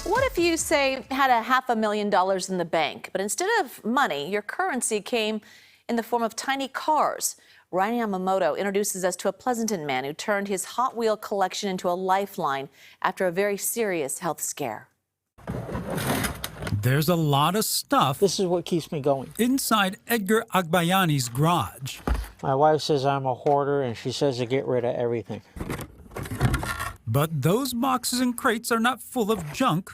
What if you, say, had $500,000 in the bank, but instead of money, your currency came in the form of tiny cars? Ryan Yamamoto introduces us to a Pleasanton man who turned his Hot Wheel collection into a lifeline after a very serious health scare. There's a lot of stuff. This is what keeps me going. Inside Edgar Agbayani's garage. My wife says I'm a hoarder, and she says to get rid of everything. But those boxes and crates are not full of junk.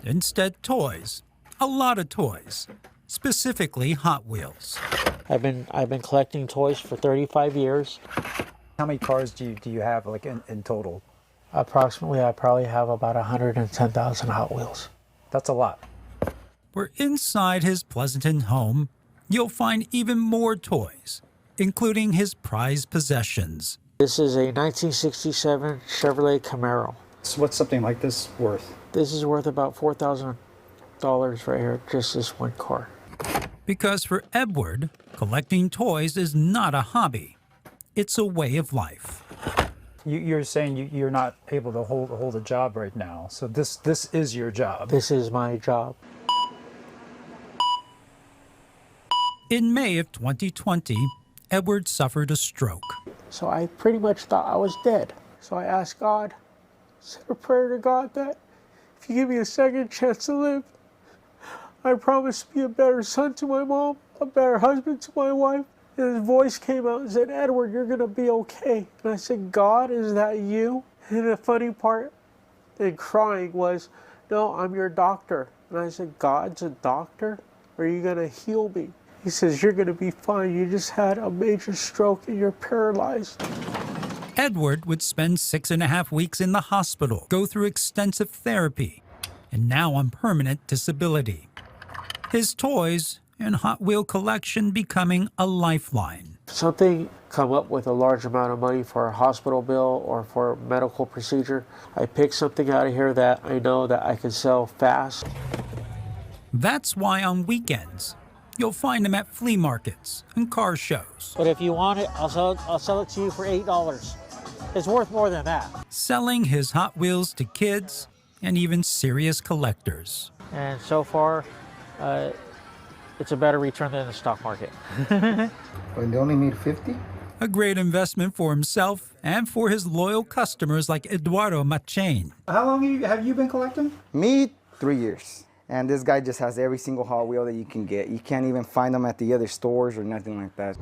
Instead, toys. A lot of toys. Specifically, Hot Wheels. I've been collecting toys for 35 years. How many cars do you have, like, in total? Approximately, I probably have about 110,000 Hot Wheels. That's a lot. Where inside his Pleasanton home, you'll find even more toys, including his prized possessions. This is a 1967 Chevrolet Camaro. So what's something like this worth? This is worth about $4,000 right here, just this one car. Because for Edward, collecting toys is not a hobby. It's a way of life. You're saying you're not able to hold a job right now. So this is your job. This is my job. In May of 2020, Edward suffered a stroke. So I pretty much thought I was dead. So I asked God, said a prayer to God that if you give me a second chance to live, I promise to be a better son to my mom, a better husband to my wife. And his voice came out and said, Edward, you're gonna be okay. And I said, God, is that you? And the funny part in crying was, no, I'm your doctor. And I said, God's a doctor? Are you gonna heal me? He says, you're gonna be fine. You just had a major stroke and you're paralyzed. Edward would spend 6.5 weeks in the hospital, go through extensive therapy, and now on permanent disability. His toys and Hot Wheel collection becoming a lifeline. Something come up with a large amount of money for a hospital bill or for a medical procedure. I pick something out of here that I know that I can sell fast. That's why on weekends, you'll find him at flea markets and car shows. But if you want it, I'll sell it to you for $8. It's worth more than that. Selling his Hot Wheels to kids and even serious collectors. And so far, it's a better return than the stock market. When they only made 50? A great investment for himself and for his loyal customers like Eduardo Machain. How long have you been collecting? Me, 3 years. And this guy just has every single Hot Wheel that you can get. You can't even find them at the other stores or nothing like that.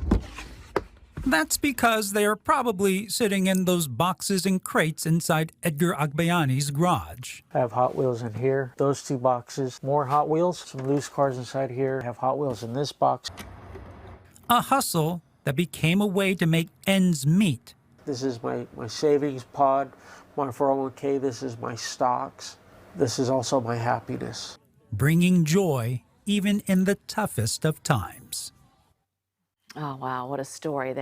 That's because they are probably sitting in those boxes and crates inside Edgar Agbayani's garage. I have Hot Wheels in here. Those two boxes. More Hot Wheels. Some loose cars inside here. I have Hot Wheels in this box. A hustle that became a way to make ends meet. This is my savings pod, my 401k. This is my stocks. This is also my happiness. Bringing joy even in the toughest of times. Oh, wow, what a story there.